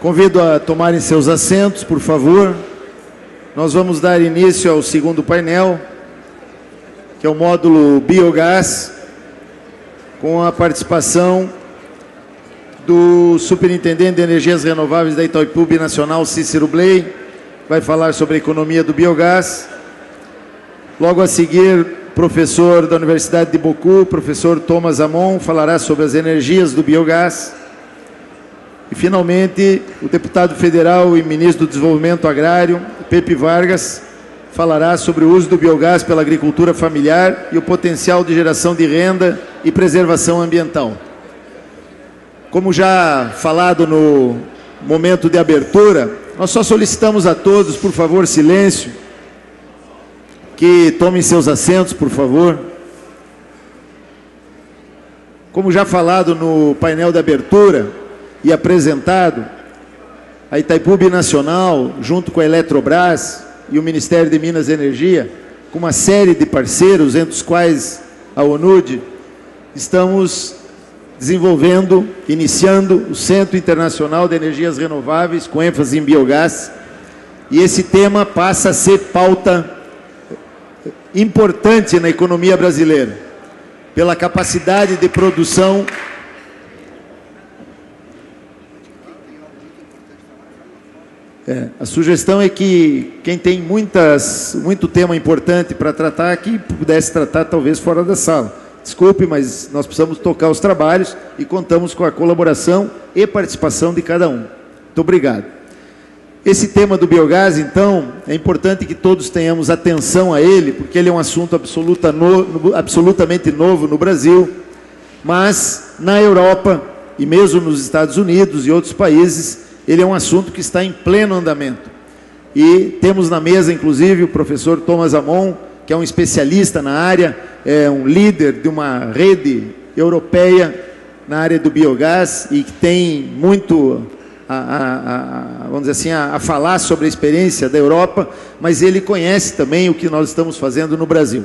Convido a tomarem seus assentos, por favor. Nós vamos dar início ao segundo painel, que é o módulo Biogás, com a participação do Superintendente de Energias Renováveis da Itaipu Binacional, Cícero Bley, vai falar sobre a economia do biogás. Logo a seguir, professor da Universidade de Boku, professor Thomas Amon, falará sobre as energias do biogás. E, finalmente, o deputado federal e ministro do Desenvolvimento Agrário, Pepe Vargas, falará sobre o uso do biogás pela agricultura familiar e o potencial de geração de renda e preservação ambiental. Como já falado no momento de abertura, nós só solicitamos a todos, por favor, silêncio, que tomem seus assentos, por favor. Como já falado no painel de abertura e apresentado, a Itaipu Binacional, junto com a Eletrobras e o Ministério de Minas e Energia, com uma série de parceiros, entre os quais a ONUD, estamos desenvolvendo, iniciando o Centro Internacional de Energias Renováveis, com ênfase em biogás, e esse tema passa a ser pauta importante na economia brasileira, pela capacidade de produção. A sugestão é que quem tem muito tema importante para tratar aqui, pudesse tratar talvez fora da sala. Desculpe, mas nós precisamos tocar os trabalhos e contamos com a colaboração e participação de cada um. Muito obrigado. Esse tema do biogás, então, é importante que todos tenhamos atenção a ele, porque ele é um assunto absolutamente novo no Brasil, mas na Europa e mesmo nos Estados Unidos e outros países, ele é um assunto que está em pleno andamento. E temos na mesa, inclusive, o professor Thomas Amon, que é um especialista na área, é um líder de uma rede europeia na área do biogás e que tem muito vamos dizer assim, a falar sobre a experiência da Europa, mas ele conhece também o que nós estamos fazendo no Brasil.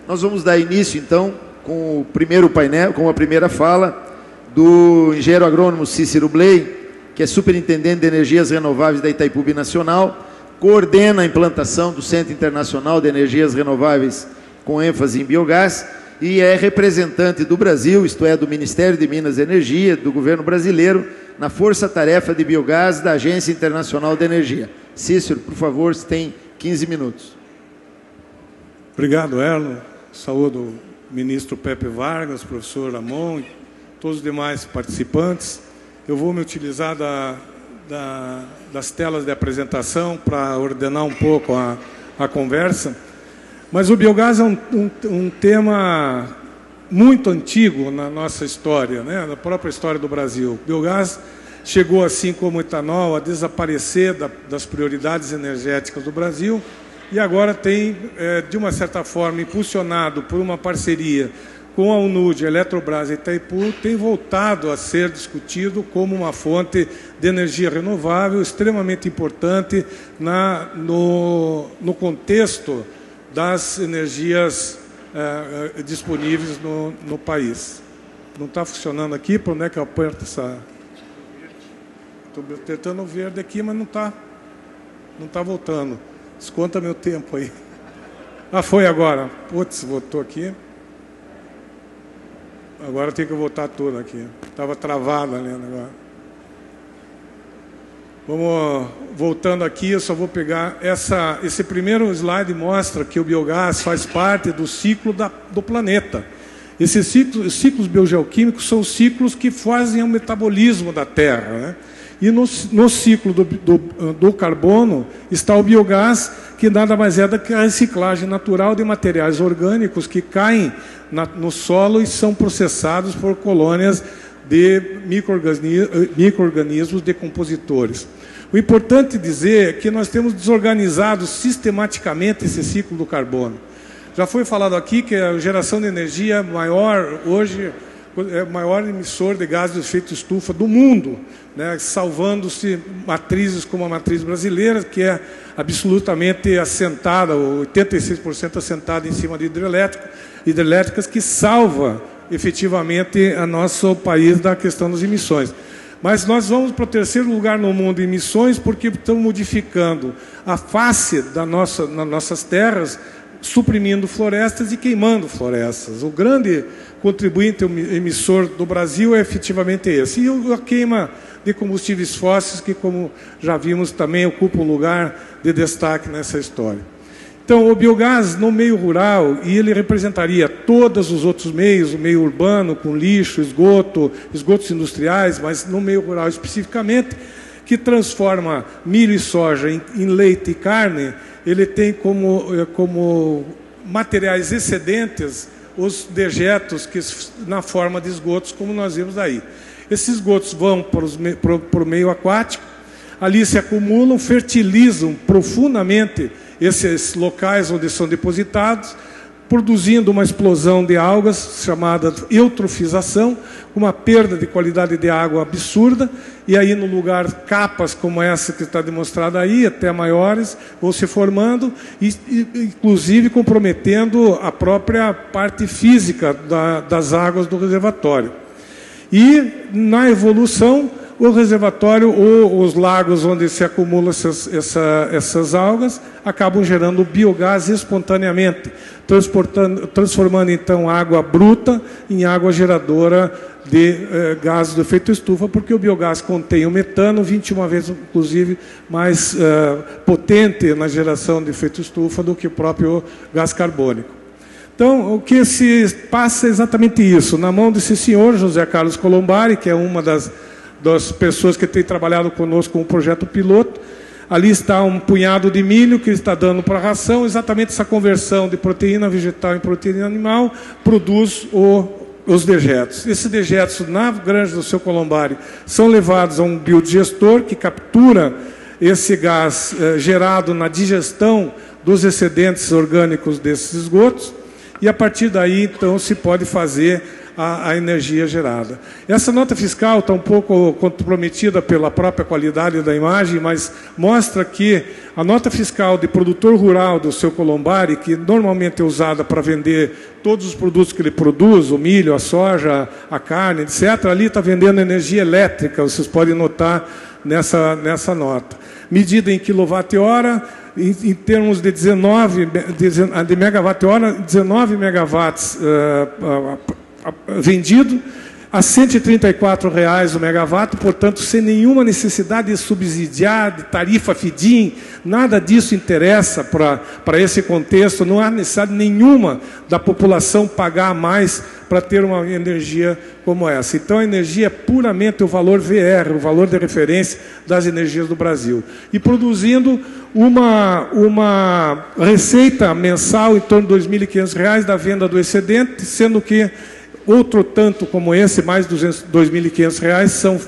Nós vamos dar início, então, com o primeiro painel, com a primeira fala do engenheiro agrônomo Cícero Bley, que é superintendente de energias renováveis da Itaipu Binacional, coordena a implantação do Centro Internacional de Energias Renováveis com ênfase em biogás e é representante do Brasil, isto é, do Ministério de Minas e Energia, do governo brasileiro, na força-tarefa de biogás da Agência Internacional de Energia. Cícero, por favor, você tem 15 minutos. Obrigado, Erlo. Saúdo o ministro Pepe Vargas, professor Amon, todos os demais participantes. Eu vou me utilizar das telas de apresentação para ordenar um pouco a conversa. Mas o biogás é um tema muito antigo na nossa história, né? Na própria história do Brasil. O biogás chegou, assim como o etanol, a desaparecer das prioridades energéticas do Brasil e agora tem, de uma certa forma, impulsionado por uma parceria com a UNUD, a Eletrobras e Itaipu, tem voltado a ser discutido como uma fonte de energia renovável extremamente importante no contexto das energias disponíveis no país. Não está funcionando aqui, para onde é que eu aperto essa... Estou tentando o verde aqui, mas não está voltando. Desconta meu tempo aí. Ah, foi agora. Putz, voltou aqui. Agora tem que voltar tudo aqui. Estava travado ali agora. Vamos voltando aqui, eu só vou pegar esse primeiro slide mostra que o biogás faz parte do ciclo do planeta. Esses ciclos biogeoquímicos são os ciclos que fazem o metabolismo da Terra, né? E no ciclo do carbono está o biogás, que nada mais é do que a reciclagem natural de materiais orgânicos que caem no solo e são processados por colônias de micro-organismos decompositores. O importante dizer é que nós temos desorganizado sistematicamente esse ciclo do carbono. Já foi falado aqui que a geração de energia maior hoje é o maior emissor de gases de efeito estufa do mundo, né, salvando-se matrizes como a matriz brasileira, que é absolutamente assentada, 86% assentada em cima de hidrelétricas, que salva efetivamente a nosso país da questão das emissões. Mas nós vamos para o terceiro lugar no mundo em emissões porque estamos modificando a face nas nossas terras, suprimindo florestas e queimando florestas. O grande contribuinte emissor do Brasil é efetivamente esse. E a queima de combustíveis fósseis, que, como já vimos, também ocupa um lugar de destaque nessa história. Então, o biogás no meio rural, e ele representaria todos os outros meios, o meio urbano, com lixo, esgotos industriais, mas no meio rural especificamente, que transforma milho e soja em leite e carne, ele tem como materiais excedentes os dejetos na forma de esgotos, como nós vimos aí. Esses esgotos vão para o meio aquático, ali se acumulam, fertilizam profundamente esses locais onde são depositados, produzindo uma explosão de algas chamada eutrofização, uma perda de qualidade de água absurda, e aí no lugar capas como essa que está demonstrada aí, até maiores, vão se formando, inclusive comprometendo a própria parte física das águas do reservatório. E na evolução, o reservatório ou os lagos onde se acumulam essas algas acabam gerando biogás espontaneamente, transformando então água bruta em água geradora de gases do efeito estufa, porque o biogás contém o metano 21 vezes, inclusive, mais potente na geração de efeito estufa do que o próprio gás carbônico. Então, o que se passa é exatamente isso. Na mão desse senhor, José Carlos Colombari, que é uma das pessoas que tem trabalhado conosco com o projeto piloto, ali está um punhado de milho que ele está dando para a ração, exatamente essa conversão de proteína vegetal em proteína animal produz os dejetos. Esses dejetos na granja do seu Colombari são levados a um biodigestor que captura esse gás gerado na digestão dos excedentes orgânicos desses esgotos, e a partir daí, então, se pode fazer a energia gerada. Essa nota fiscal está um pouco comprometida pela própria qualidade da imagem, mas mostra que a nota fiscal de produtor rural do seu Colombari, que normalmente é usada para vender todos os produtos que ele produz, o milho, a soja, a carne, etc., ali está vendendo energia elétrica, vocês podem notar nessa nota. Medida em quilowatt-hora, em termos de 19 megawatt-hora, 19 megawatts vendido a R$ 134,00 o megawatt, portanto, sem nenhuma necessidade de subsidiar, de tarifa FIDIM, nada disso interessa para esse contexto, não há necessidade nenhuma da população pagar mais para ter uma energia como essa. Então, a energia é puramente o valor VR, o valor de referência das energias do Brasil. E produzindo uma receita mensal em torno de R$ 2.500 da venda do excedente, sendo que outro tanto como esse, mais R$ 2.500, são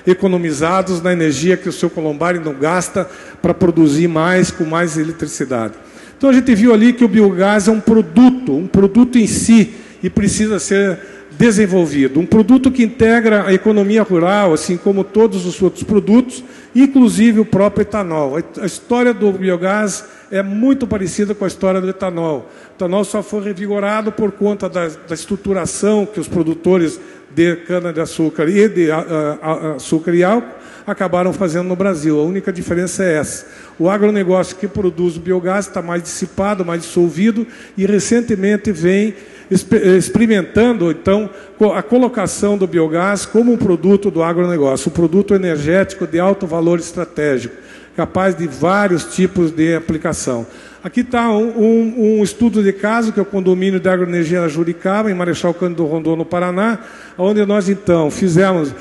economizados na energia que o seu Colombari não gasta para produzir mais, com mais eletricidade. Então a gente viu ali que o biogás é um produto em si, e precisa ser desenvolvido. Um produto que integra a economia rural, assim como todos os outros produtos, inclusive o próprio etanol. A história do biogás é muito parecida com a história do etanol. O etanol só foi revigorado por conta da estruturação que os produtores de cana-de-açúcar e de açúcar e álcool acabaram fazendo no Brasil. A única diferença é essa. O agronegócio que produz o biogás está mais dissipado, mais dissolvido, e recentemente vem experimentando, então, a colocação do biogás como um produto do agronegócio, um produto energético de alto valor estratégico, capaz de vários tipos de aplicação. Aqui está um estudo de caso, que é o condomínio de agroenergia na Juricaba, em Marechal Cândido Rondon, no Paraná, onde nós, então, fizemos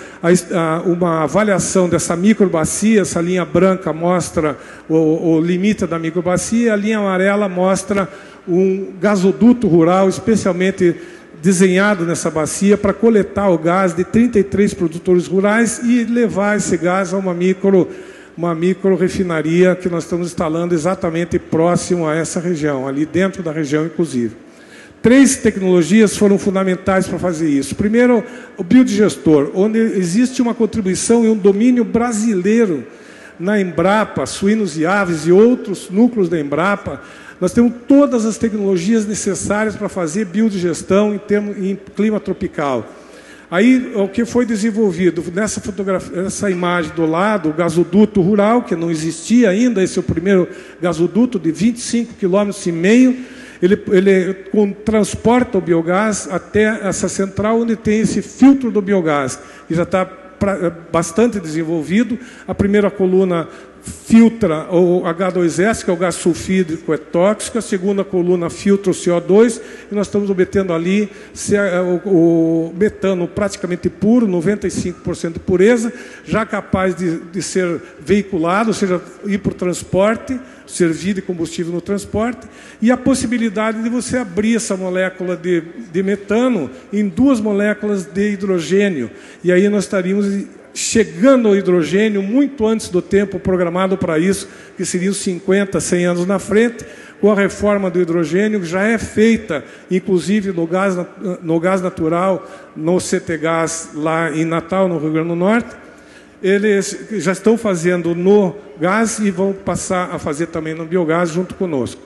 uma avaliação dessa microbacia. Essa linha branca mostra o limite da microbacia, a linha amarela mostra um gasoduto rural especialmente desenhado nessa bacia para coletar o gás de 33 produtores rurais e levar esse gás a uma micro refinaria que nós estamos instalando exatamente próximo a essa região, ali dentro da região, inclusive. 3 tecnologias foram fundamentais para fazer isso. Primeiro, o biodigestor, onde existe uma contribuição e um domínio brasileiro na Embrapa, Suínos e Aves e outros núcleos da Embrapa. Nós temos todas as tecnologias necessárias para fazer biodigestão em clima tropical. Aí, o que foi desenvolvido nessa fotografia, essa imagem do lado, o gasoduto rural, que não existia ainda, esse é o primeiro gasoduto de 25,5 km, ele transporta o biogás até essa central, onde tem esse filtro do biogás, que já está bastante desenvolvido. A primeira coluna filtra o H2S, que é o gás sulfídrico, é tóxico. A segunda coluna filtra o CO2, e nós estamos obtendo ali o metano praticamente puro, 95% de pureza, já capaz de ser veiculado, ou seja, ir para o transporte, servir de combustível no transporte, e a possibilidade de você abrir essa molécula de metano em 2 moléculas de hidrogênio, e aí nós estaríamos chegando ao hidrogênio muito antes do tempo programado para isso, que seriam 50, 100 anos na frente, com a reforma do hidrogênio, que já é feita, inclusive no gás natural, no CTGás, lá em Natal, no Rio Grande do Norte. Eles já estão fazendo no gás e vão passar a fazer também no biogás junto conosco.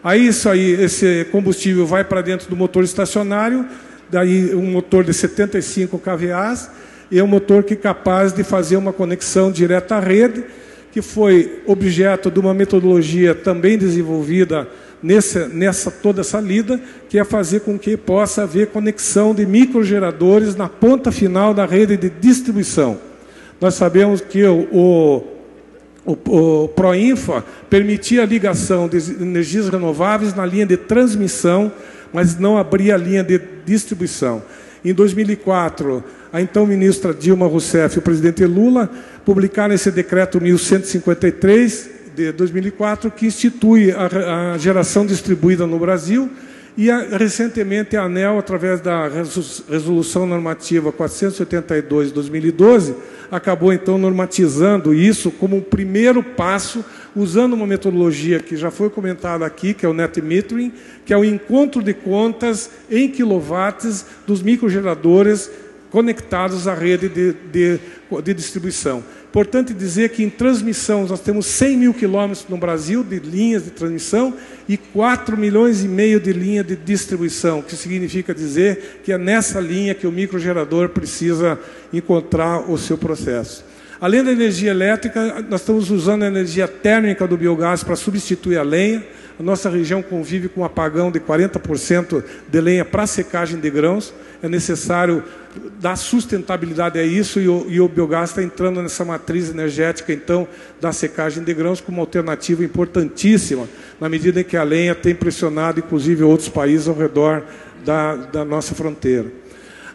Aí, esse combustível vai para dentro do motor estacionário, daí um motor de 75 kVA, e é um motor que é capaz de fazer uma conexão direta à rede, que foi objeto de uma metodologia também desenvolvida toda essa lida, que é fazer com que possa haver conexão de microgeradores na ponta final da rede de distribuição. Nós sabemos que o Proinfa permitia a ligação de energias renováveis na linha de transmissão, mas não abria a linha de distribuição. Em 2004, a então ministra Dilma Rousseff e o presidente Lula publicaram esse decreto 1153 de 2004, que institui a geração distribuída no Brasil, e recentemente a ANEEL, através da Resolução Normativa 482 de 2012, acabou então normatizando isso como um primeiro passo, usando uma metodologia que já foi comentada aqui, que é o Net Metering, que é o encontro de contas em quilowatts dos microgeradores conectados à rede de distribuição. Importante dizer que em transmissão nós temos 100 mil quilômetros no Brasil de linhas de transmissão e 4,5 milhões de linhas de distribuição, que significa dizer que é nessa linha que o microgerador precisa encontrar o seu processo. Além da energia elétrica, nós estamos usando a energia térmica do biogás para substituir a lenha. A nossa região convive com um apagão de 40% de lenha para secagem de grãos. É necessário dar sustentabilidade a isso, e o biogás está entrando nessa matriz energética, então, da secagem de grãos como alternativa importantíssima, na medida em que a lenha tem pressionado, inclusive, outros países ao redor da nossa fronteira.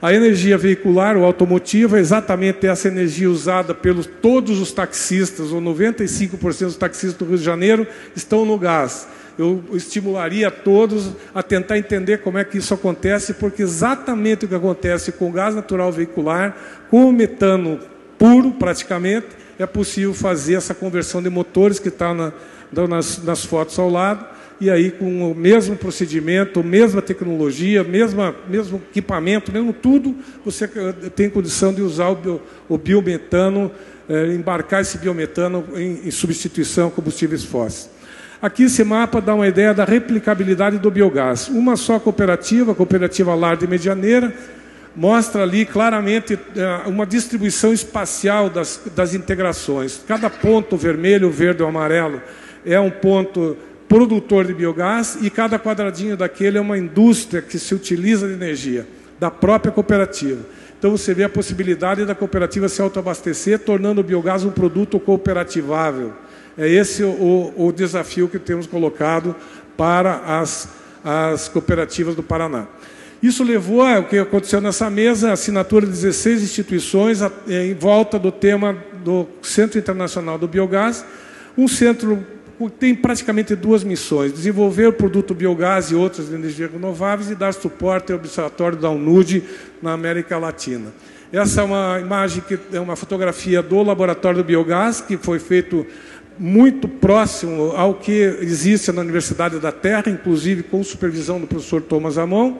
A energia veicular ou automotiva é exatamente essa energia usada pelos todos os taxistas, ou 95% dos taxistas do Rio de Janeiro estão no gás. Eu estimularia a todos a tentar entender como é que isso acontece, porque exatamente o que acontece com o gás natural veicular, com o metano puro, praticamente, é possível fazer essa conversão de motores que está nas fotos ao lado, e aí com o mesmo procedimento, mesma tecnologia, mesmo equipamento, mesmo tudo, você tem condição de usar o biometano, embarcar esse biometano em substituição a combustíveis fósseis. Aqui esse mapa dá uma ideia da replicabilidade do biogás. Uma só cooperativa, a Cooperativa Lar de Medianeira, mostra ali claramente uma distribuição espacial das integrações. Cada ponto vermelho, verde ou amarelo é um ponto produtor de biogás, e cada quadradinho daquele é uma indústria que se utiliza de energia da própria cooperativa. Então você vê a possibilidade da cooperativa se autoabastecer, tornando o biogás um produto cooperativável. É esse o desafio que temos colocado para as cooperativas do Paraná. Isso levou ao que aconteceu nessa mesa, a assinatura de 16 instituições em volta do tema do Centro Internacional do Biogás, um centro que tem praticamente 2 missões: desenvolver o produto biogás e outras energias renováveis, e dar suporte ao Observatório da UNUD na América Latina. Essa é uma imagem, que é uma fotografia do Laboratório do Biogás, que foi feito muito próximo ao que existe na Universidade da Terra, inclusive com supervisão do professor Thomas Amon.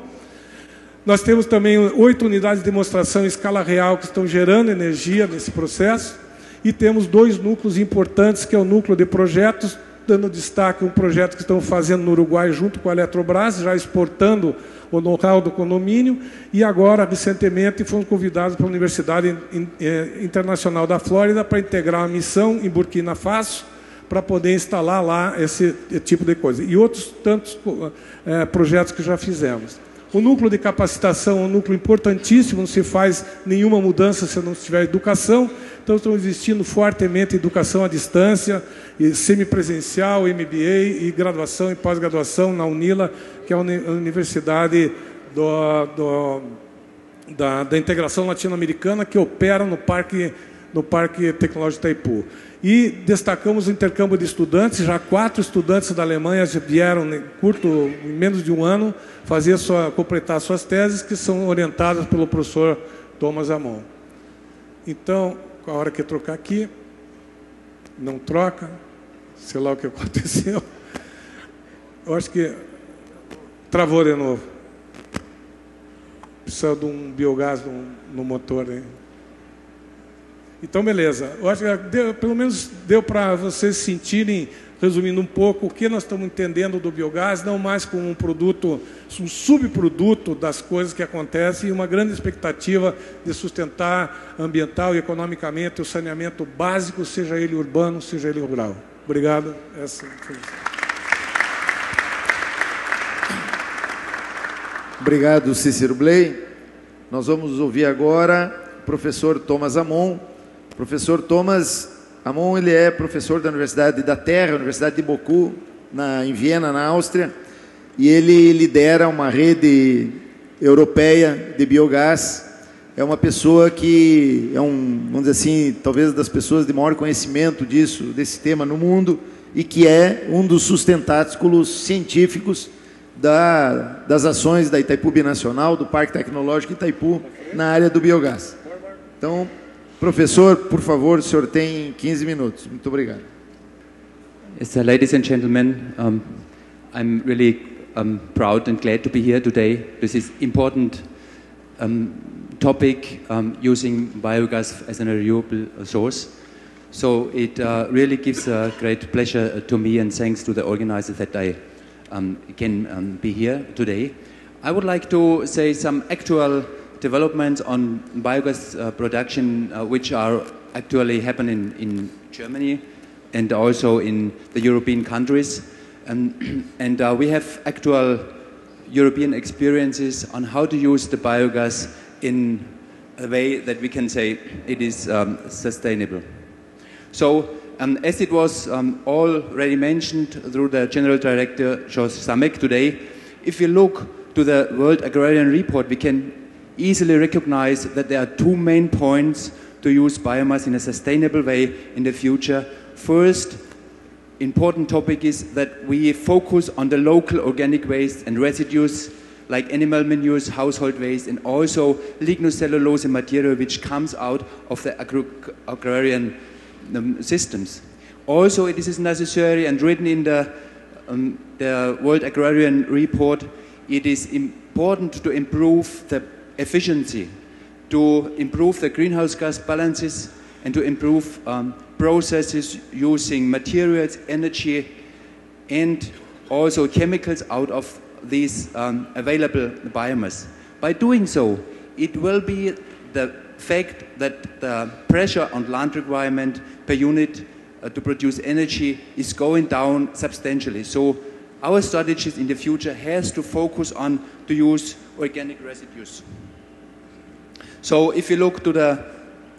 Nós temos também 8 unidades de demonstração em escala real que estão gerando energia nesse processo, e temos 2 núcleos importantes, que é o núcleo de projetos, dando destaque a um projeto que estão fazendo no Uruguai junto com a Eletrobras, já exportando o know-how do condomínio, e agora, recentemente, fomos convidados pela Universidade Internacional da Flórida para integrar a missão em Burkina Faso, para poder instalar lá esse tipo de coisa. E outros tantos projetos que já fizemos. O núcleo de capacitação é um núcleo importantíssimo, não se faz nenhuma mudança se não tiver educação, então estamos investindo fortemente em educação à distância, e semipresencial, MBA e graduação e pós-graduação na UNILA, que é a Universidade da Integração Latino-Americana, que opera no Parque Tecnológico Itaipu. E destacamos o intercâmbio de estudantes, já 4 estudantes da Alemanha vieram em menos de um ano, completar suas teses, que são orientadas pelo professor Thomas Amon. Então, a hora que trocar aqui, não troca, sei lá o que aconteceu. Eu acho que travou de novo. Precisa de um biogás no motor aí. Então, beleza. Eu acho que pelo menos deu para vocês sentirem, resumindo um pouco, o que nós estamos entendendo do biogás, não mais como um produto, um subproduto das coisas que acontecem, e uma grande expectativa de sustentar ambiental e economicamente o saneamento básico, seja ele urbano, seja ele rural. Obrigado. Obrigado, Cícero Bley. Nós vamos ouvir agora o professor Thomas Amon. O professor Thomas Amon, ele é professor da Universidade da Terra, Universidade de Boku, em Viena, na Áustria, e ele lidera uma rede europeia de biogás. É uma pessoa que é vamos dizer assim, talvez das pessoas de maior conhecimento desse tema no mundo, e que é um dos sustentáculos científicos das ações da Itaipu Binacional, do Parque Tecnológico Itaipu, na área do biogás. Então, professor, por favor, o senhor tem 15 minutos. Muito obrigado. Yes, ladies and gentlemen, I'm really proud and glad to be here today. This is important topic, using biogas as a renewable source. So it really gives a great pleasure to me, and thanks to the organizers that I can be here today. I would like to say some actual developments on biogas production which are actually happening in Germany and also in the European countries. And we have actual European experiences on how to use the biogas in a way that we can say it is sustainable. So, as it was already mentioned through the General Director, Jos Samek, today, if you look to the World Agrarian Report, we can easily recognize that there are 2 main points to use biomass in a sustainable way in the future. First, important topic is that we focus on the local organic waste and residues like animal manures, household waste, and also lignocellulose material which comes out of the agrarian systems. Also, it is necessary, and written in the World Agrarian Report, it is important to improve the efficiency, to improve the greenhouse gas balances, and to improve processes using materials, energy, and also chemicals out of these available biomass. By doing so, it will be the fact that the pressure on land requirement per unit to produce energy is going down substantially. So our strategies in the future has to focus on to use organic residues. So if you look to the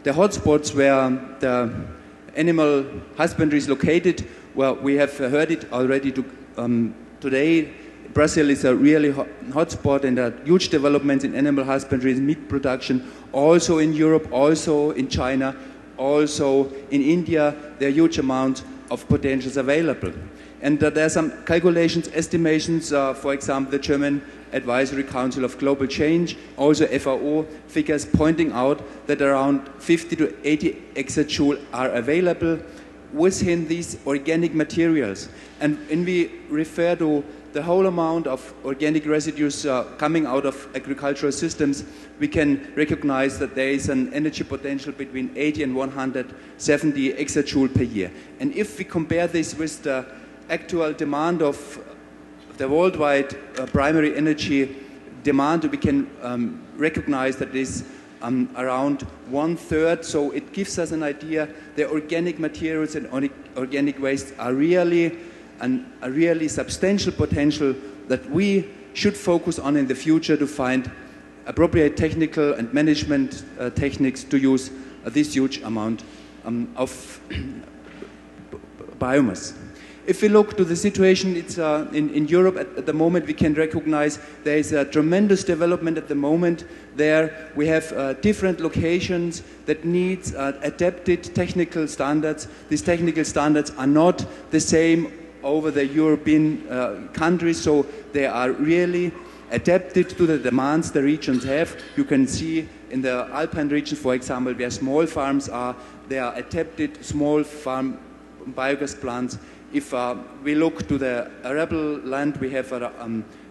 hotspots where the animal husbandry is located, well, we have heard it already today. Brazil is a really hotspot, and there are huge developments in animal husbandry and meat production, also in Europe, also in China, also in India. There are huge amounts of potentials available. And there are some calculations, estimations, for example, the German Advisory Council of Global Change, also FAO figures pointing out that around 50 to 80 exajoule are available within these organic materials. And when we refer to the whole amount of organic residues coming out of agricultural systems, we can recognize that there is an energy potential between 80 and 170 exajoule per year. And if we compare this with the actual demand of the worldwide primary energy demand, we can recognize that it is around 1/3. So it gives us an idea the organic materials and organic waste are really a really substantial potential that we should focus on in the future to find appropriate technical and management techniques to use this huge amount of biomass. If we look to the situation in Europe at the moment, we can recognize there is a tremendous development at the moment. There we have different locations that need adapted technical standards. These technical standards are not the same over the European countries, so they are really adapted to the demands the regions have. You can see in the Alpine region, for example, where small farms are, they are adapted small farm biogas plants. If we look to the arable land, we have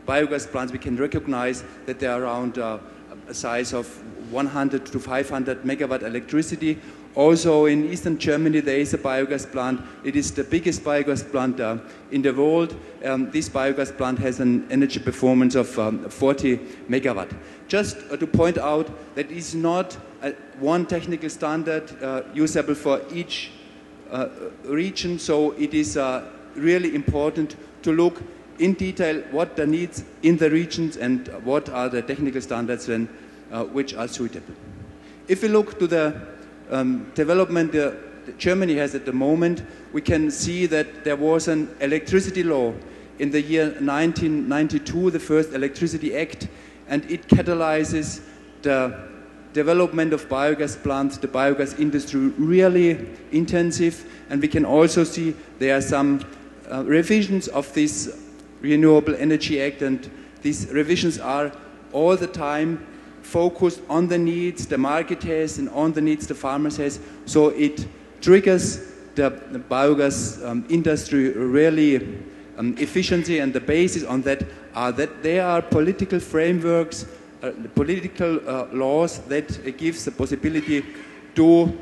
biogas plants. We can recognize that they are around a size of 100 to 500 megawatt electricity. Also in eastern Germany, there is a biogas plant. It is the biggest biogas plant in the world. This biogas plant has an energy performance of 40 megawatt. Just to point out that it is not one technical standard usable for each region, so it is really important to look in detail what the needs in the regions and what are the technical standards then, which are suitable. If we look to the development that Germany has at the moment, we can see that there was an electricity law in the year 1992, the first Electricity Act, and it catalyzes the development of biogas plants, the biogas industry really intensive, and we can also see there are some revisions of this Renewable Energy Act, and these revisions are all the time focused on the needs the market has and on the needs the farmers has, so it triggers the biogas industry really efficiency, and the basis on that are that there are political frameworks, political laws that gives the possibility to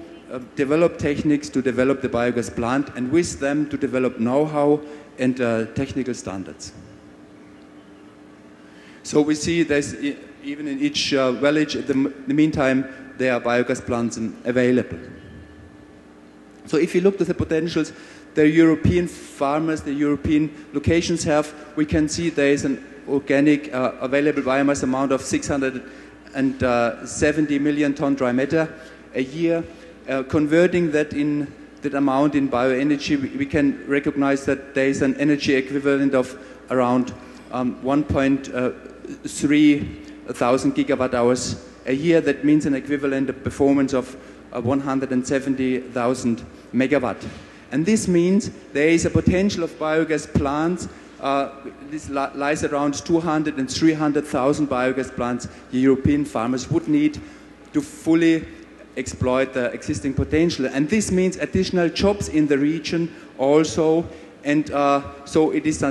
develop techniques to develop the biogas plant, and with them to develop know-how and technical standards. So we see there's even in each village, in the meantime, there are biogas plants available. So if you look at the potentials the European farmers, the European locations have, we can see there is an organic available biomass amount of 670 million ton dry matter a year. Converting that amount in bioenergy, we can recognize that there is an energy equivalent of around 1.3 thousand gigawatt hours a year. That means an equivalent of performance of 170,000 megawatt. And this means there is a potential of biogas plants. This lies around 200 and 300,000 biogas plants European farmers would need to fully exploit the existing potential. And this means additional jobs in the region also. And so it is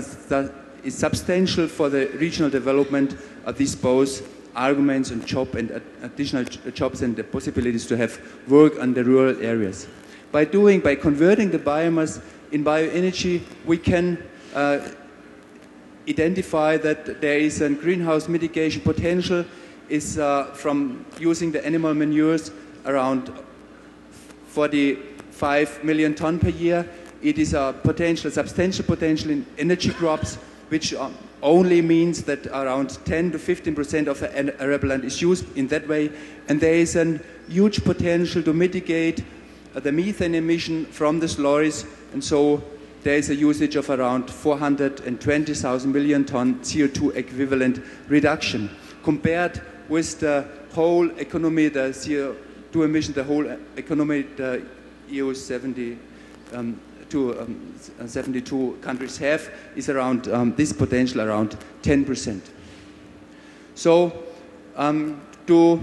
substantial for the regional development of these both arguments and additional jobs and the possibilities to have work in the rural areas. By converting the biomass in bioenergy, we can identify that there is a greenhouse mitigation potential is from using the animal manures around 45 million ton per year. It is a substantial potential in energy crops, which only means that around 10 to 15% of the arable land is used in that way. And there is a huge potential to mitigate the methane emission from the slurries, and so there is a usage of around 420,000 million ton CO2 equivalent reduction. Compared with the whole economy, the CO2 emission, the whole economy, the EU 72 countries have, is around this potential around 10%. So to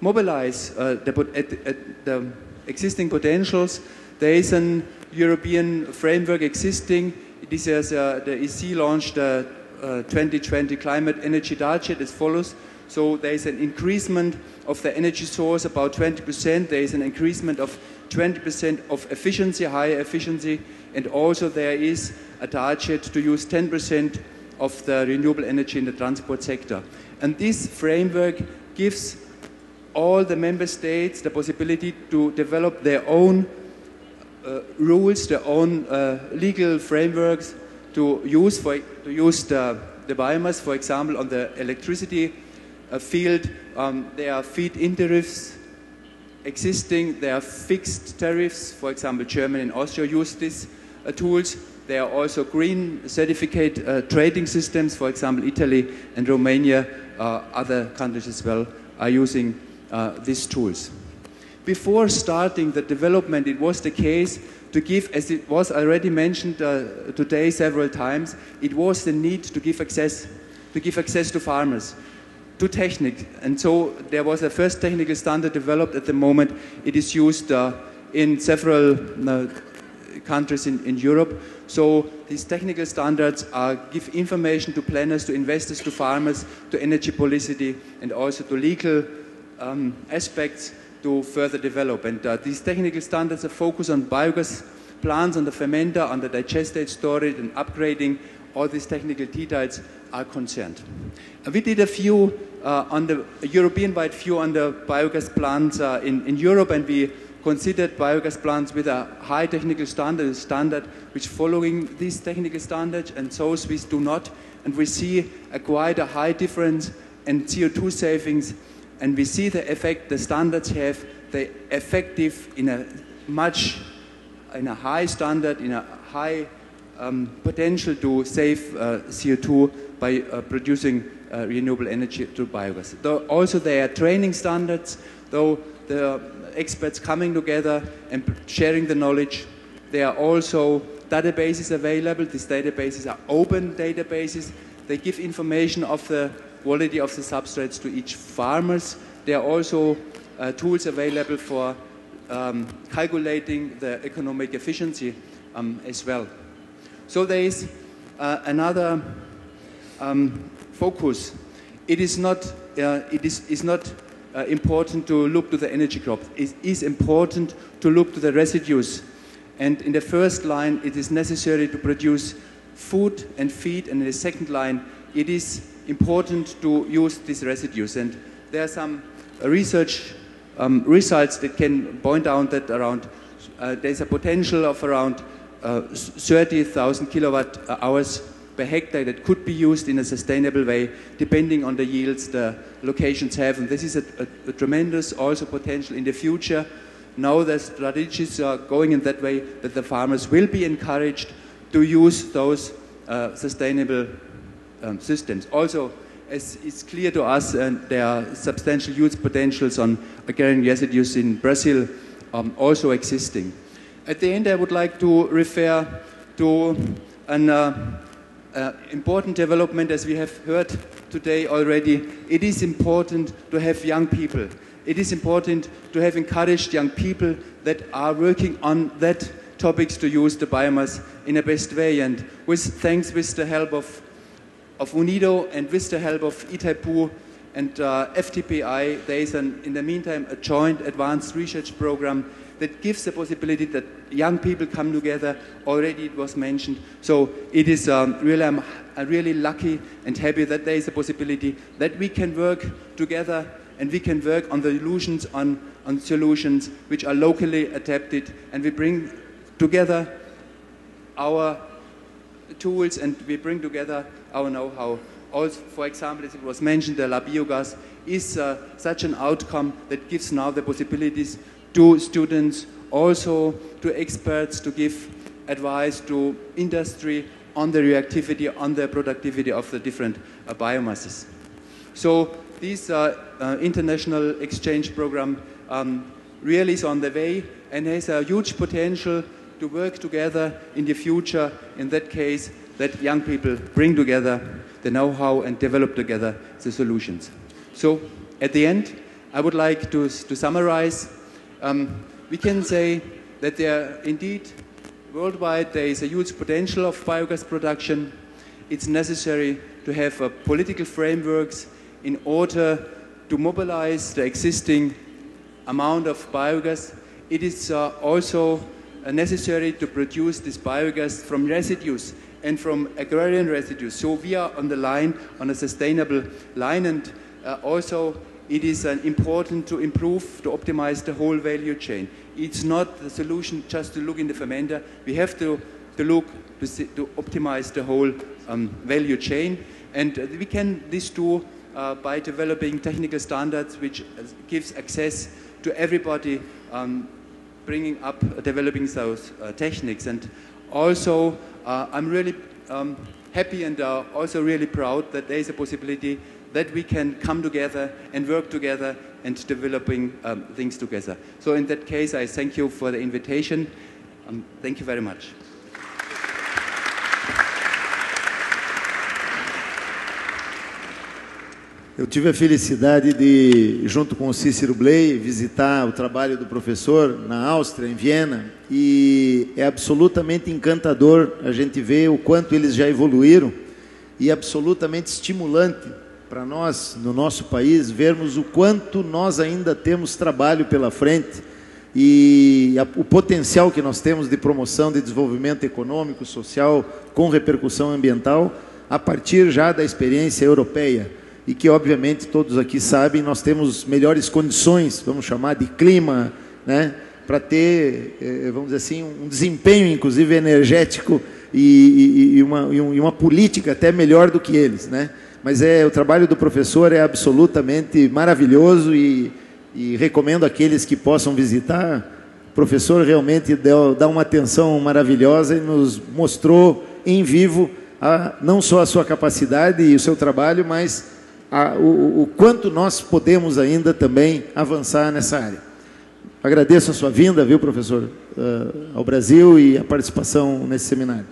mobilize the existing potentials, there is an European framework existing. This is the EC launched the 2020 climate energy target as follows. So there is an increasement of the energy source about 20%. There is an increasement of 20% of efficiency, higher efficiency, and also there is a target to use 10% of the renewable energy in the transport sector. And this framework gives all the member states the possibility to develop their own rules, their own legal frameworks to use the biomass, for example, on the electricity field. There are feed-in tariffs existing, there are fixed tariffs. For example, Germany and Austria use these tools. There are also green certificate trading systems. For example, Italy and Romania, other countries as well, are using these tools. Before starting the development, it was the case to give, as it was already mentioned today several times, it was the need to give access to farmers, to techniques. And so there was a first technical standard developed at the moment. It is used in several countries in Europe. So these technical standards give information to planners, to investors, to farmers, to energy policy, and also to legal aspects to further develop. And these technical standards are focused on biogas plants, on the fermenter, on the digestate storage and upgrading. All these technical details are concerned. We did a few on the European-wide view on the biogas plants in Europe, and we considered biogas plants with a high technical standard which following these technical standards, and those which do not. And we see quite a high difference in CO2 savings, and we see the effect the standards have, the effective in a high standard, in a high potential to save CO2 by producing renewable energy through biogas. Also there are training standards, though the experts coming together and sharing the knowledge. There are also databases available. These databases are open databases. They give information of the quality of the substrates to each farmers. There are also tools available for calculating the economic efficiency as well. So there is another focus. It is not important to look to the energy crops. It is important to look to the residues. And in the first line, it is necessary to produce food and feed, and in the second line, it is important to use these residues. And there are some research results that can point out that around there's a potential of around 30,000 kilowatt hours per hectare that could be used in a sustainable way, depending on the yields the locations have. And this is a tremendous also potential in the future. Now the strategies are going in that way that the farmers will be encouraged to use those sustainable systems. Also, as it's clear to us, there are substantial use potentials on agrarian residues in Brazil also existing. At the end, I would like to refer to an important development, as we have heard today already. It is important to have young people. It is important to have encouraged young people that are working on that topics to use the biomass in a best way. And thanks with the help of UNIDO and with the help of Itaipu and FTPI, there is in the meantime a joint advanced research program that gives the possibility that young people come together. Already it was mentioned. So it is really, I'm really lucky and happy that there is a possibility that we can work together and we can work on the solutions, on solutions which are locally adapted, and we bring together our tools and we bring together our know-how. Also, for example, as it was mentioned, the LabioGas is such an outcome that gives now the possibilities to students, also to experts, to give advice to industry on the reactivity, on the productivity of the different biomasses. So this international exchange program really is on the way and has a huge potential to work together in the future, in that case, that young people bring together the know-how and develop together the solutions. So at the end, I would like to summarize. We can say that there indeed, worldwide, there is a huge potential of biogas production. It's necessary to have political frameworks in order to mobilize the existing amount of biogas, it is also necessary to produce this biogas from residues and from agrarian residues. So we are on the line, on a sustainable line, and also it is important to improve, to optimize the whole value chain. It's not the solution just to look in the fermenter. We have to look to optimize the whole value chain, and we can this do by developing technical standards which gives access to everybody, developing those techniques. And also I'm really happy and also really proud that there is a possibility that we can come together and work together and developing things together. So in that case, I thank you for the invitation. Thank you very much. Eu tive a felicidade de, junto com o Cícero Bley, visitar o trabalho do professor na Áustria, em Viena, e é absolutamente encantador a gente ver o quanto eles já evoluíram e absolutamente estimulante para nós, no nosso país, vermos o quanto nós ainda temos trabalho pela frente e o potencial que nós temos de promoção de desenvolvimento econômico, social, com repercussão ambiental, a partir já da experiência europeia. E que, obviamente, todos aqui sabem, nós temos melhores condições, vamos chamar de clima, né, para ter, vamos dizer assim, um desempenho, inclusive, energético e uma política até melhor do que eles, né? Mas o trabalho do professor é absolutamente maravilhoso e recomendo àqueles que possam visitar. O professor realmente dá uma atenção maravilhosa e nos mostrou em vivo não só a sua capacidade e o seu trabalho, mas o quanto nós podemos ainda também avançar nessa área. Agradeço a sua vinda, viu, professor, ao Brasil e a participação nesse seminário.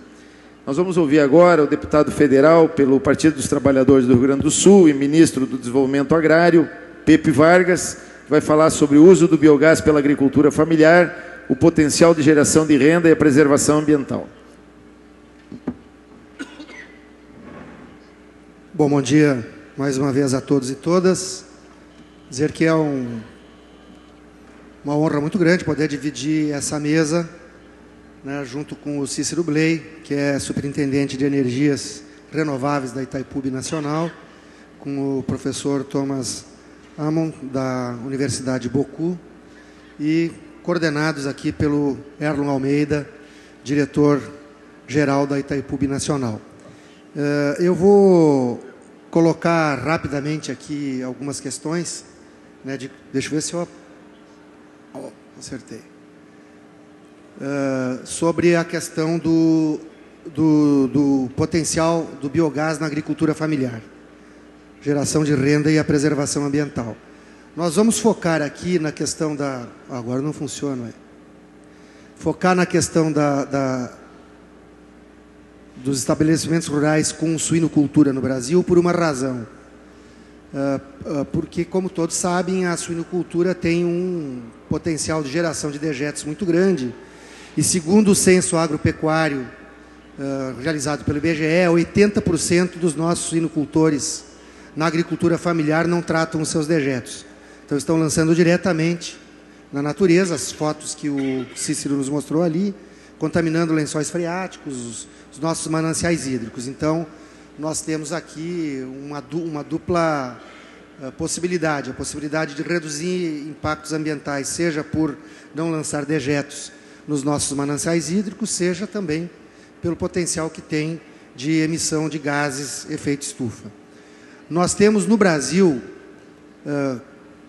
Nós vamos ouvir agora o deputado federal pelo Partido dos Trabalhadores do Rio Grande do Sul e ministro do Desenvolvimento Agrário, Pepe Vargas, que vai falar sobre o uso do biogás pela agricultura familiar, o potencial de geração de renda e a preservação ambiental. Bom dia mais uma vez a todos e todas. Dizer que é uma honra muito grande poder dividir essa mesa, né, junto com o Cícero Bley, que é superintendente de energias renováveis da Itaipu Nacional, com o professor Thomas Amon, da Universidade Boku, e coordenados aqui pelo Erlon Almeida, diretor-geral da Itaipu Nacional. Eu vou colocar rapidamente aqui algumas questões, né, deixa eu ver se eu acertei. Sobre a questão do potencial do biogás na agricultura familiar, geração de renda e a preservação ambiental. Nós vamos focar aqui na questão da... Agora não funciona. Focar na questão dos estabelecimentos rurais com suinocultura no Brasil por uma razão. Porque, como todos sabem, a suinocultura tem um potencial de geração de dejetos muito grande e, segundo o censo agropecuário realizado pelo IBGE, 80% dos nossos suinocultores na agricultura familiar não tratam os seus dejetos. Então, estão lançando diretamente na natureza, as fotos que o Cícero nos mostrou ali, contaminando lençóis freáticos, os nossos mananciais hídricos. Então, nós temos aqui uma dupla possibilidade, a possibilidade de reduzir impactos ambientais, seja por não lançar dejetos nos nossos mananciais hídricos, seja também pelo potencial que tem de emissão de gases efeito estufa. Nós temos no Brasil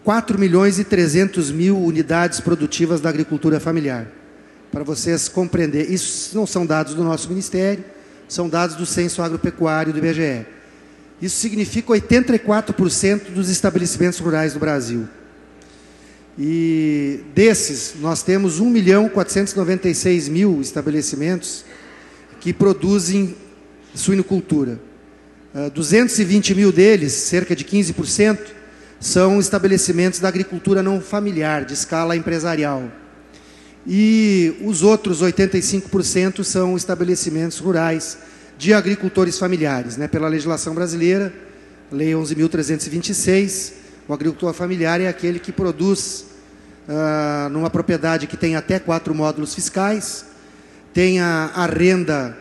4.300.000 unidades produtivas da agricultura familiar. Para vocês compreenderem, isso não são dados do nosso Ministério, são dados do Censo Agropecuário do IBGE. Isso significa 84% dos estabelecimentos rurais do Brasil. E desses, nós temos 1.496.000 estabelecimentos que produzem suinocultura. 220.000 deles, cerca de 15%, são estabelecimentos da agricultura não familiar, de escala empresarial. E os outros 85% são estabelecimentos rurais de agricultores familiares, né? Pela legislação brasileira, Lei 11.326, o agricultor familiar é aquele que produz numa propriedade que tem até 4 módulos fiscais, tem a renda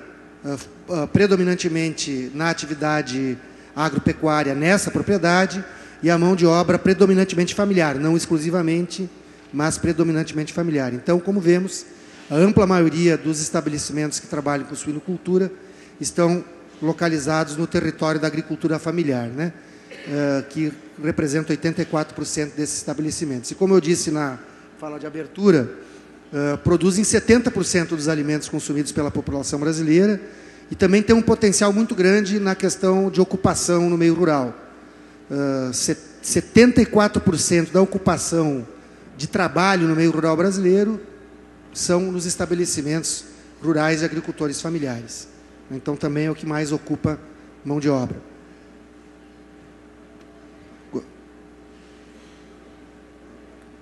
predominantemente na atividade agropecuária nessa propriedade e a mão de obra predominantemente familiar, não exclusivamente, mas predominantemente familiar. Então, como vemos, a ampla maioria dos estabelecimentos que trabalham com suinocultura estão localizados no território da agricultura familiar, né? Que representa 84% desses estabelecimentos. E como eu disse na fala de abertura, produzem 70% dos alimentos consumidos pela população brasileira e também tem um potencial muito grande na questão de ocupação no meio rural. 74% da ocupação de trabalho no meio rural brasileiro são nos estabelecimentos rurais de agricultores familiares. Então, também é o que mais ocupa mão de obra.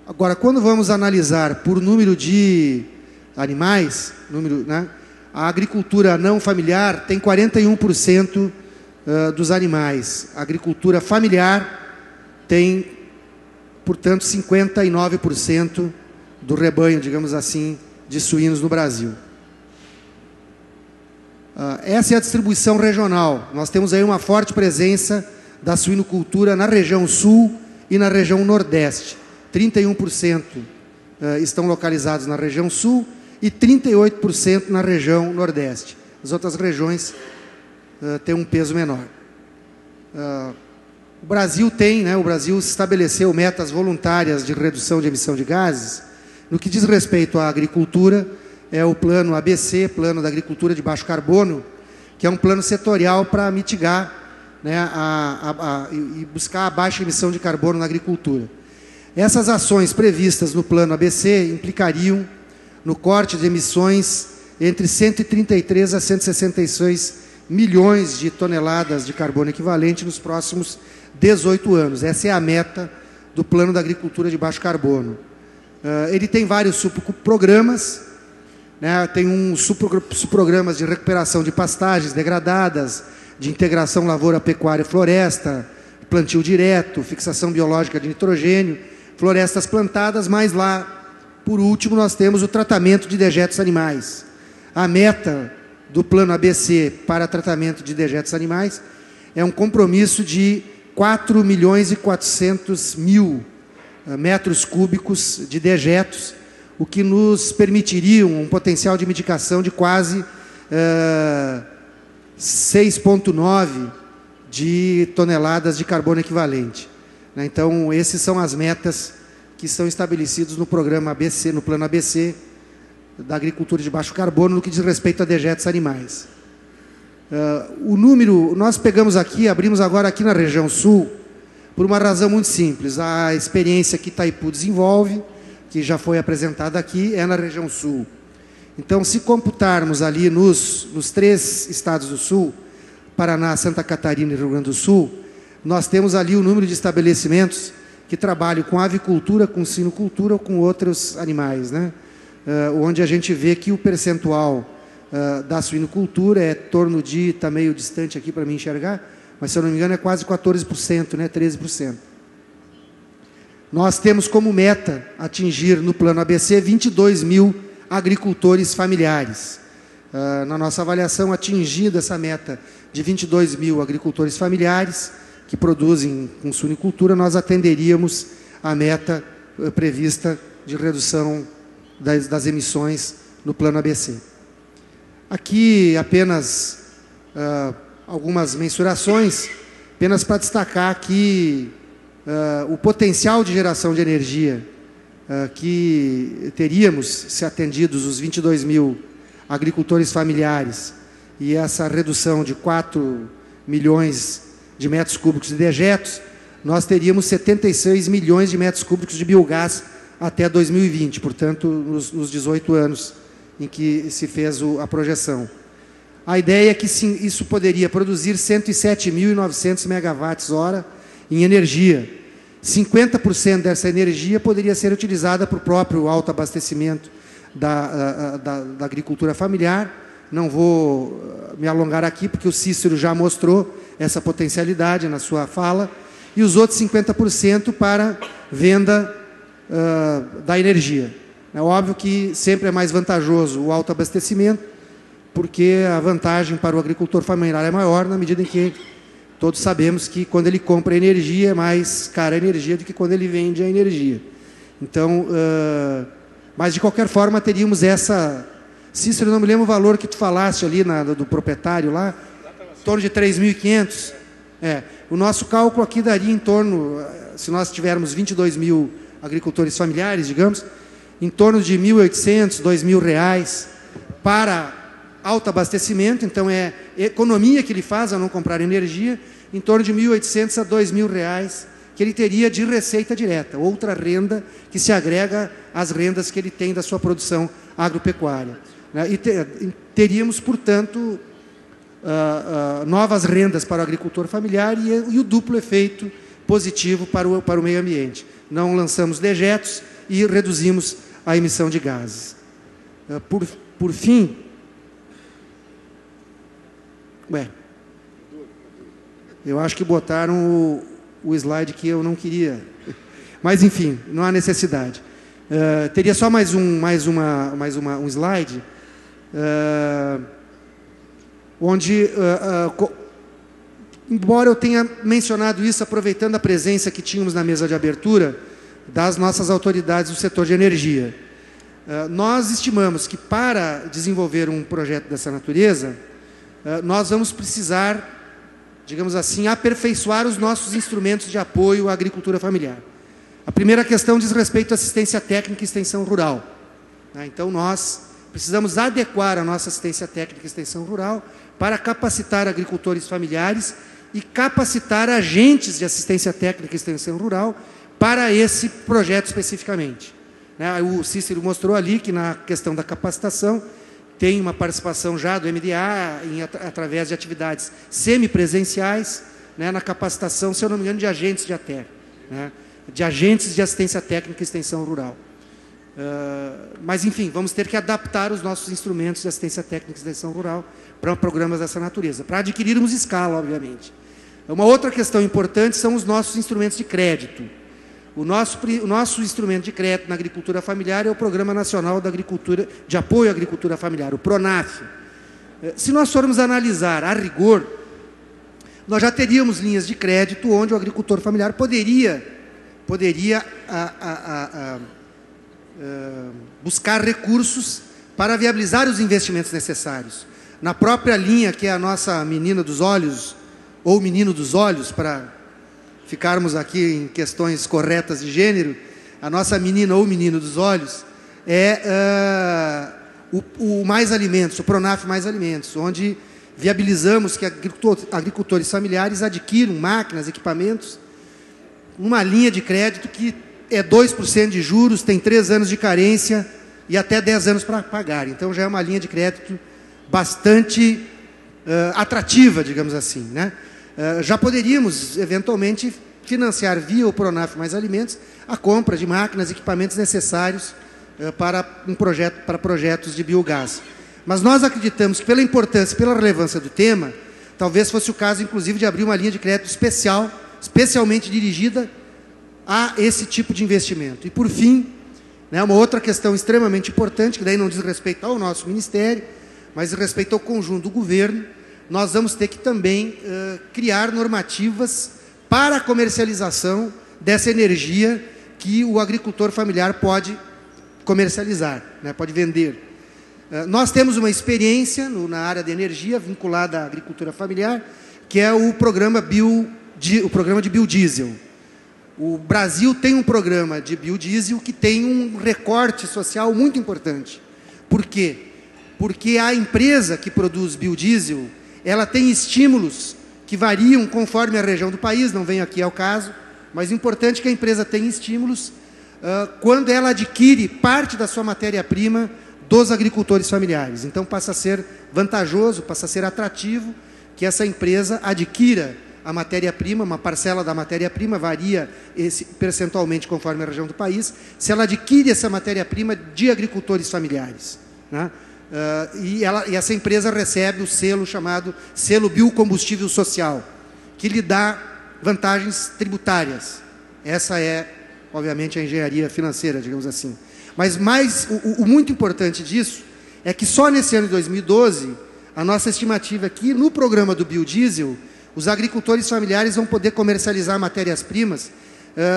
Agora, quando vamos analisar por número de animais, né, a agricultura não familiar tem 41% dos animais. A agricultura familiar tem, portanto, 59% do rebanho, digamos assim, de suínos no Brasil. Essa é a distribuição regional. Nós temos aí uma forte presença da suinocultura na região sul e na região nordeste. 31% estão localizados na região sul e 38% na região nordeste. As outras regiões têm um peso menor. O Brasil o Brasil estabeleceu metas voluntárias de redução de emissão de gases. No que diz respeito à agricultura, é o plano ABC, Plano da Agricultura de Baixo Carbono, que é um plano setorial para mitigar, né, e buscar a baixa emissão de carbono na agricultura. Essas ações previstas no plano ABC implicariam no corte de emissões entre 133 a 166 milhões de toneladas de carbono equivalente nos próximos 18 anos. Essa é a meta do Plano da Agricultura de Baixo Carbono. Ele tem vários subprogramas, né? Tem subprogramas de recuperação de pastagens degradadas, de integração lavoura, pecuária e floresta, plantio direto, fixação biológica de nitrogênio, florestas plantadas, mas lá, por último, nós temos o tratamento de dejetos animais. A meta do plano ABC para tratamento de dejetos animais é um compromisso de 4.400.000 metros cúbicos de dejetos, o que nos permitiria um potencial de mitigação de quase 6,9 de toneladas de carbono equivalente. Então, essas são as metas que são estabelecidas no programa ABC, no plano ABC da agricultura de baixo carbono, no que diz respeito a dejetos animais. O número, nós pegamos aqui, abrimos agora aqui na região sul, por uma razão muito simples. A experiência que Itaipu desenvolve, que já foi apresentada aqui, é na região sul. Então, se computarmos ali nos 3 estados do sul, Paraná, Santa Catarina e Rio Grande do Sul, nós temos ali o número de estabelecimentos que trabalham com avicultura, com suinocultura ou com outros animais, né? Onde a gente vê que o percentual da suinocultura é em torno de, está meio distante aqui para mim enxergar, mas se eu não me engano é quase 14%, né? 13%. Nós temos como meta atingir no plano ABC 22 mil agricultores familiares. Na nossa avaliação, atingida essa meta de 22 mil agricultores familiares que produzem com suinocultura, nós atenderíamos a meta prevista de redução das emissões no plano ABC. Aqui apenas algumas mensurações, apenas para destacar que o potencial de geração de energia que teríamos se atendidos os 22 mil agricultores familiares e essa redução de 4 milhões de metros cúbicos de dejetos, nós teríamos 76 milhões de metros cúbicos de biogás até 2020, portanto, nos 18 anos em que se fez a projeção. A ideia é que sim, isso poderia produzir 107.900 megawatts-hora em energia. 50% dessa energia poderia ser utilizada para o próprio autoabastecimento da agricultura familiar, Não vou me alongar aqui, porque o Cícero já mostrou essa potencialidade na sua fala, e os outros 50% para venda da energia. É óbvio que sempre é mais vantajoso o autoabastecimento, porque a vantagem para o agricultor familiar é maior, na medida em que todos sabemos que quando ele compra energia, é mais cara a energia do que quando ele vende a energia. Então, mas de qualquer forma teríamos essa... Cícero, não me lembro o valor que tu falaste ali do proprietário lá, em torno de 3.500. O nosso cálculo aqui daria em torno, se nós tivermos 22 mil agricultores familiares, digamos, em torno de R$ 1.800, R$ 2.000 para autoabastecimento. Então é economia que ele faz ao não comprar energia, em torno de R$ 1.800 a R$ 2.000 que ele teria de receita direta, outra renda que se agrega às rendas que ele tem da sua produção agropecuária. E teríamos, portanto, novas rendas para o agricultor familiar e o duplo efeito positivo para o meio ambiente. Não lançamos dejetos e reduzimos a emissão de gases. Por fim... eu acho que botaram o slide que eu não queria. Mas, enfim, não há necessidade. Teria só mais um slide, onde, embora eu tenha mencionado isso, aproveitando a presença que tínhamos na mesa de abertura das nossas autoridades do setor de energia, nós estimamos que para desenvolver um projeto dessa natureza, nós vamos precisar, digamos assim, aperfeiçoar os nossos instrumentos de apoio à agricultura familiar. A primeira questão diz respeito à assistência técnica e extensão rural. Então, nós precisamos adequar a nossa assistência técnica e extensão rural para capacitar agricultores familiares e capacitar agentes de assistência técnica e extensão rural para esse projeto especificamente. O Cícero mostrou ali que na questão da capacitação tem uma participação já do MDA através de atividades semipresenciais, na capacitação, se eu não me engano, de agentes de ATER, de agentes de assistência técnica e extensão rural. Mas, enfim, vamos ter que adaptar os nossos instrumentos de assistência técnica e extensão rural para programas dessa natureza, para adquirirmos escala, obviamente. Uma outra questão importante são os nossos instrumentos de crédito. O nosso instrumento de crédito na agricultura familiar é o Programa Nacional de Apoio à Agricultura Familiar, o PRONAF. Se nós formos analisar a rigor, nós já teríamos linhas de crédito onde o agricultor familiar poderia buscar recursos para viabilizar os investimentos necessários. Na própria linha que é a nossa menina dos olhos, ou menino dos olhos, para ficarmos aqui em questões corretas de gênero, a nossa menina ou menino dos olhos é o Mais Alimentos, o PRONAF Mais Alimentos, onde viabilizamos que agricultores familiares adquiram máquinas, equipamentos, uma linha de crédito que é 2% de juros, tem 3 anos de carência e até 10 anos para pagar. Então já é uma linha de crédito bastante atrativa, digamos assim, já poderíamos, eventualmente, financiar via o PRONAF Mais Alimentos a compra de máquinas e equipamentos necessários para projetos de biogás. Mas nós acreditamos que, pela importância e pela relevância do tema, talvez fosse o caso, inclusive, de abrir uma linha de crédito especialmente dirigida a esse tipo de investimento. E, por fim, uma outra questão extremamente importante, que daí não diz respeito ao nosso Ministério, mas diz respeito ao conjunto do governo, nós vamos ter que também criar normativas para a comercialização dessa energia que o agricultor familiar pode comercializar, pode vender. Nós temos uma experiência na área de energia vinculada à agricultura familiar, que é o programa de biodiesel. O Brasil tem um programa de biodiesel que tem um recorte social muito importante. Por quê? Porque a empresa que produz biodiesel, ela tem estímulos que variam conforme a região do país, não vem aqui ao caso, mas é importante que a empresa tenha estímulos quando ela adquire parte da sua matéria-prima dos agricultores familiares. Então passa a ser vantajoso, passa a ser atrativo que essa empresa adquira a matéria-prima, uma parcela da matéria-prima, varia percentualmente conforme a região do país, se ela adquire essa matéria-prima de agricultores familiares. e essa empresa recebe o selo chamado Selo Biocombustível Social, que lhe dá vantagens tributárias. Essa é, obviamente, a engenharia financeira, digamos assim. Mas o muito importante disso é que só nesse ano de 2012, a nossa estimativa é que no programa do biodiesel, os agricultores familiares vão poder comercializar matérias-primas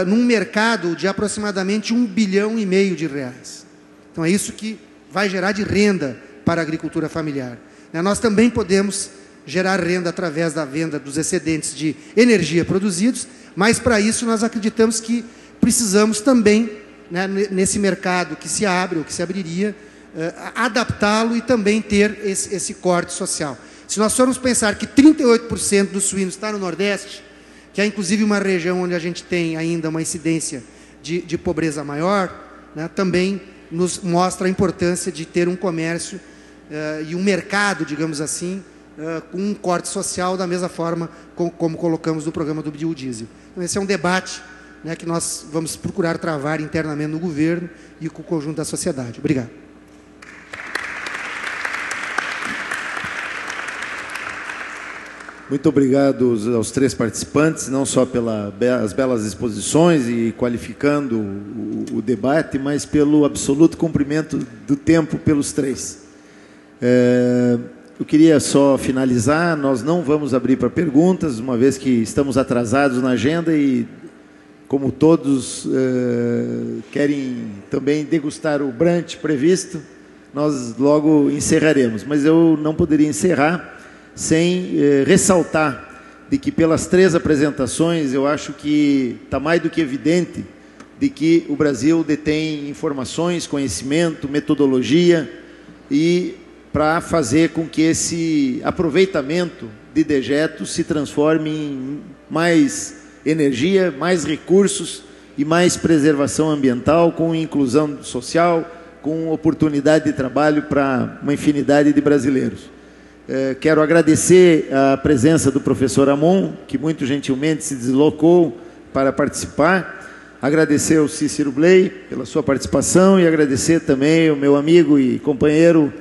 num mercado de aproximadamente R$1,5 bilhão de reais. Então é isso que vai gerar de renda para a agricultura familiar. Nós também podemos gerar renda através da venda dos excedentes de energia produzidos, mas para isso nós acreditamos que precisamos também, nesse mercado que se abre ou que se abriria, adaptá-lo e também ter esse corte social. Se nós formos pensar que 38% dos suínos está no Nordeste, que é inclusive uma região onde a gente tem ainda uma incidência de pobreza maior, também nos mostra a importância de ter um comércio e um mercado, digamos assim, com um corte social da mesma forma como colocamos no programa do biodiesel. Então esse é um debate que nós vamos procurar travar internamente no governo e com o conjunto da sociedade. Obrigado. Muito obrigado aos três participantes, não só pelas belas exposições e qualificando o debate, mas pelo absoluto cumprimento do tempo pelos três. Eu queria só finalizar, nós não vamos abrir para perguntas, uma vez que estamos atrasados na agenda e, como todos querem também degustar o brunch previsto, nós logo encerraremos. Mas eu não poderia encerrar sem ressaltar de que pelas três apresentações eu acho que está mais do que evidente de que o Brasil detém informações, conhecimento, metodologia e para fazer com que esse aproveitamento de dejetos se transforme em mais energia, mais recursos e mais preservação ambiental, com inclusão social, com oportunidade de trabalho para uma infinidade de brasileiros. Quero agradecer a presença do professor Amon, que muito gentilmente se deslocou para participar. Agradecer ao Cícero Bley pela sua participação e agradecer também ao meu amigo e companheiro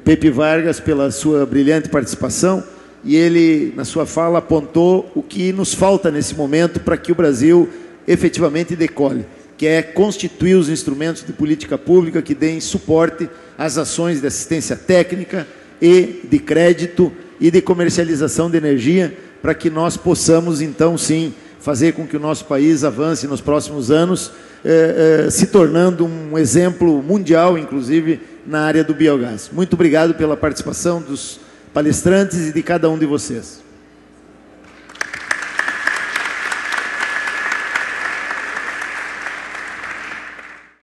Pepe Vargas pela sua brilhante participação. E ele, na sua fala, apontou o que nos falta nesse momento para que o Brasil efetivamente decole, que é constituir os instrumentos de política pública que deem suporte às ações de assistência técnica e de crédito e de comercialização de energia, para que nós possamos, então, sim, fazer com que o nosso país avance nos próximos anos, se tornando um exemplo mundial, inclusive, na área do biogás. Muito obrigado pela participação dos palestrantes e de cada um de vocês.